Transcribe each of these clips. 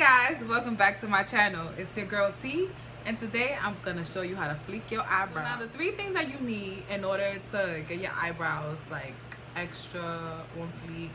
Guys, welcome back to my channel. It's your girl T, and today I'm gonna show you how to fleek your eyebrows. Now the three things that you need in order to get your eyebrows like extra on fleek,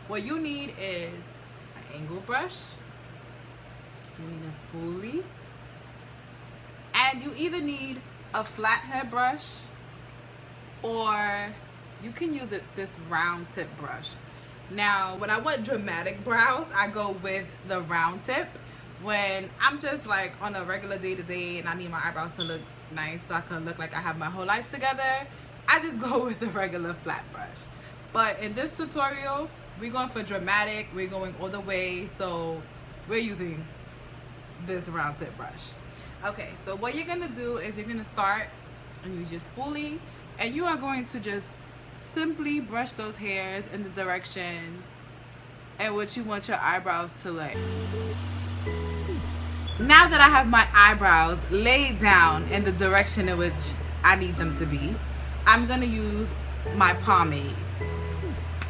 what you need is an angle brush, you need a spoolie, and you either need a flathead brush or you can use this round tip brush. Now, when I want dramatic brows, I go with the round tip. When I'm just like on a regular day-to-day and I need my eyebrows to look nice so I can look like I have my whole life together, I just go with the regular flat brush. But in this tutorial, we're going for dramatic, we're going all the way, so we're using this round tip brush. Okay, so what you're gonna do is you're gonna start and use your spoolie, and you are going to just simply brush those hairs in the direction and what you want your eyebrows to look. Now that I have my eyebrows laid down in the direction in which I need them to be, I'm gonna use my pomade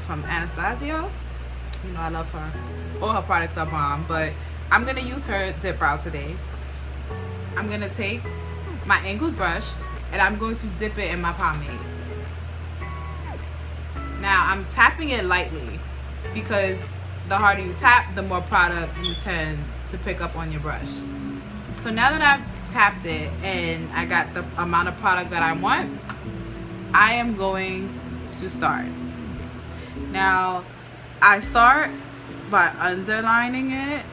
from Anastasia. You know I love her. All her products are bomb, but I'm gonna use her dip brow today. I'm gonna take my angled brush and I'm going to dip it in my pomade. Now I'm tapping it lightly because the harder you tap, the more product you tend to pick up on your brush. So now that I've tapped it and I got the amount of product that I want, I am going to start. Now I start by underlining it.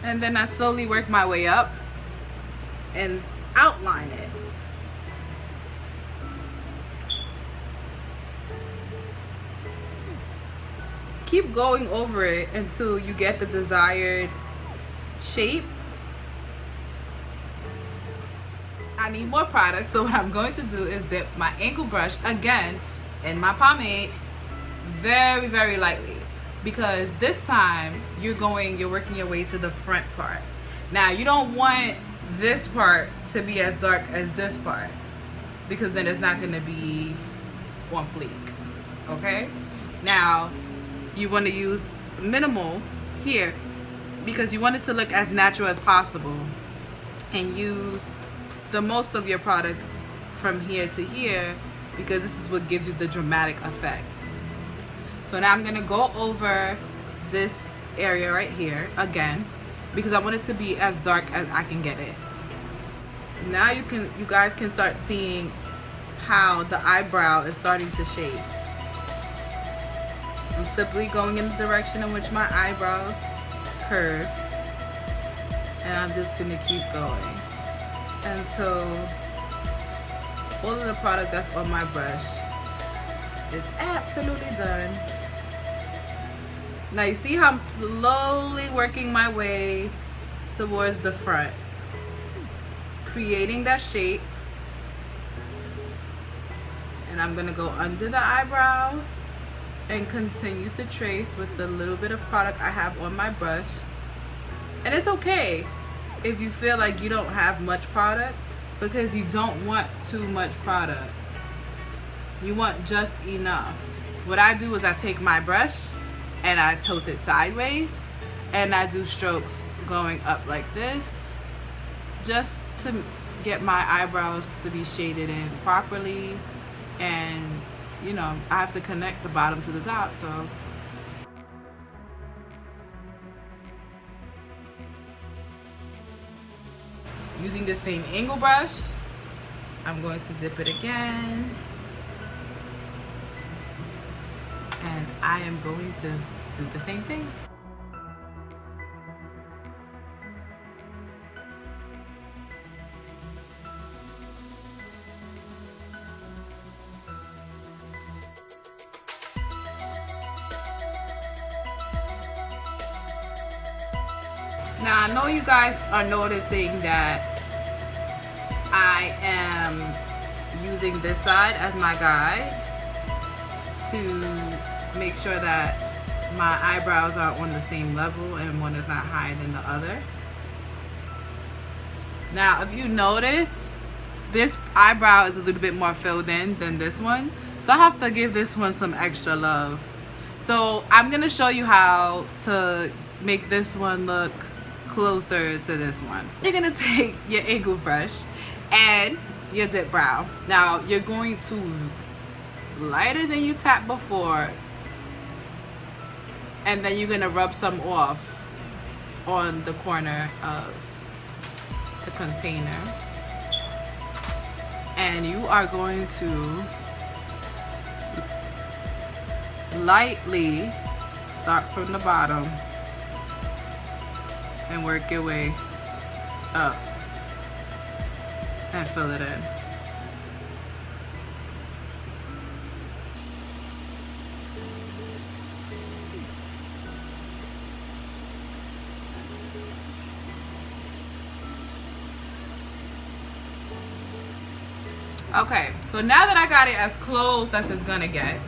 And then I slowly work my way up and outline it. Keep going over it until you get the desired shape. I need more product, so what I'm going to do is dip my angle brush again in my pomade very, very lightly. Because this time you're working your way to the front part. Now you don't want this part to be as dark as this part, because then it's not going to be on fleek. Okay, now you want to use minimal here because you want it to look as natural as possible, and use the most of your product from here to here because this is what gives you the dramatic effect. So now I'm gonna go over this area right here again because I want it to be as dark as I can get it. Now you guys can start seeing how the eyebrow is starting to shape. I'm simply going in the direction in which my eyebrows curve, and I'm just gonna keep going until all of the product that's on my brush is absolutely done. Now you see how I'm slowly working my way towards the front, creating that shape. And I'm gonna go under the eyebrow and continue to trace with the little bit of product I have on my brush. And it's okay if you feel like you don't have much product, because you don't want too much product. You want just enough. What I do is I take my brush and I tilt it sideways and I do strokes going up like this, just to get my eyebrows to be shaded in properly. And you know, I have to connect the bottom to the top, so using the same angle brush, I'm going to dip it again. And I am going to do the same thing. Now I know you guys are noticing that I am using this side as my guide to make sure that my eyebrows are on the same level and one is not higher than the other. Now, if you notice, this eyebrow is a little bit more filled in than this one. So I have to give this one some extra love. So I'm going to show you how to make this one look closer to this one. You're going to take your angled brush and your dip brow. Now, you're going to lighter than you tapped before, and then you're going to rub some off on the corner of the container, and you are going to lightly start from the bottom and work your way up and fill it in. Okay, so now that I got it as close as it's gonna get,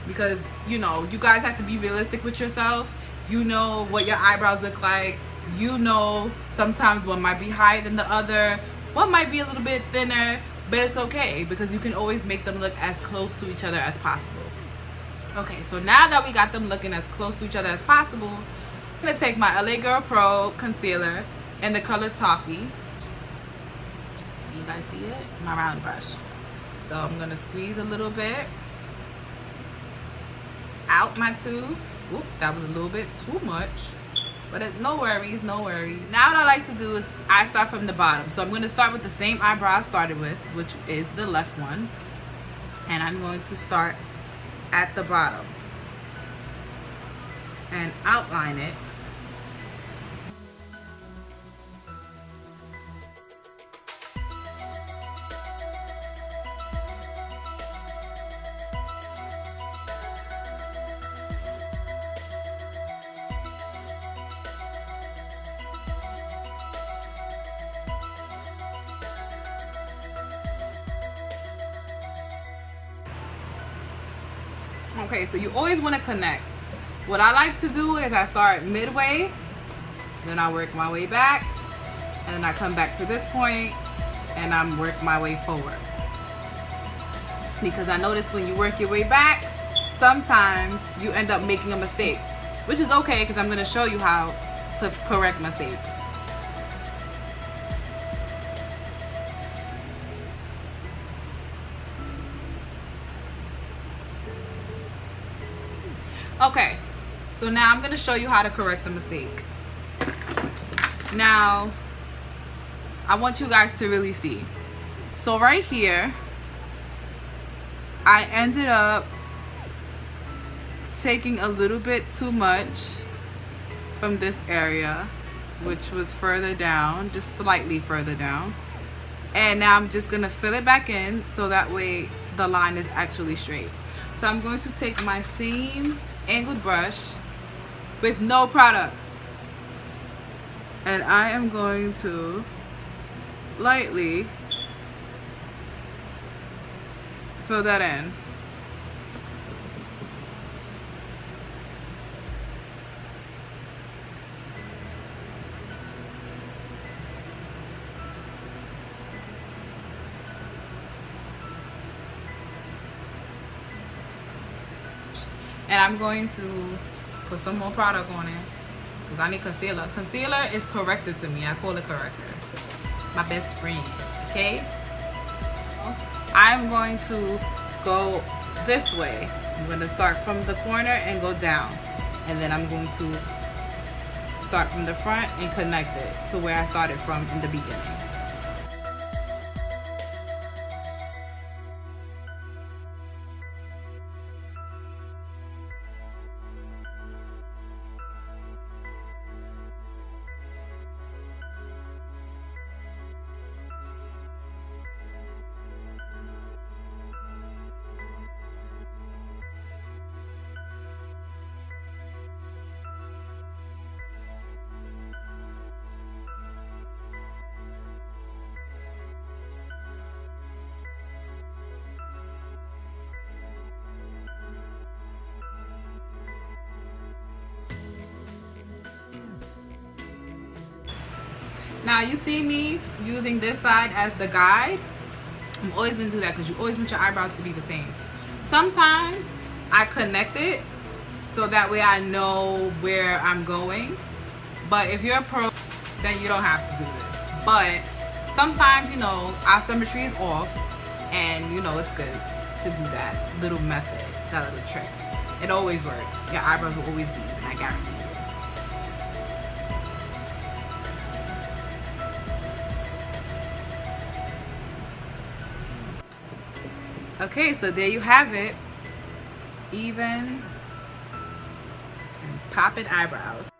because you know, you guys have to be realistic with yourself. You know what your eyebrows look like. You know sometimes one might be higher than the other, one might be a little bit thinner, but it's okay because you can always make them look as close to each other as possible. Okay, so now that we got them looking as close to each other as possible, I'm gonna take my LA Girl Pro concealer in the color Toffee. You guys see it? My round brush. So I'm gonna squeeze a little bit out my tube. Oop, that was a little bit too much, but no worries, no worries. Now what I like to do is I start from the bottom. So I'm gonna start with the same eyebrow I started with, which is the left one, and I'm going to start at the bottom and outline it. Okay, so you always want to connect. What I like to do is I start midway, then I work my way back, and then I come back to this point and I'm work my way forward. Because I notice when you work your way back, sometimes you end up making a mistake, which is okay because I'm going to show you how to correct mistakes. Okay, so now I'm going to show you how to correct the mistake. Now, I want you guys to really see. So right here, I ended up taking a little bit too much from this area, which was further down, just slightly further down. And now I'm just going to fill it back in so that way the line is actually straight. So I'm going to take my same angled brush with no product, and I am going to lightly fill that in. And I'm going to put some more product on it because I need concealer. Concealer is corrector to me. I call it corrector. My best friend, okay? I'm going to go this way. I'm going to start from the corner and go down. And then I'm going to start from the front and connect it to where I started from in the beginning. Now you see me using this side as the guide. I'm always gonna do that because you always want your eyebrows to be the same. Sometimes I connect it so that way I know where I'm going. But if you're a pro, then you don't have to do this. But sometimes, you know, our symmetry is off, and you know it's good to do that little method, that little trick. It always works. Your eyebrows will always be even, I guarantee you. Okay, so there you have it. Even and popping eyebrows.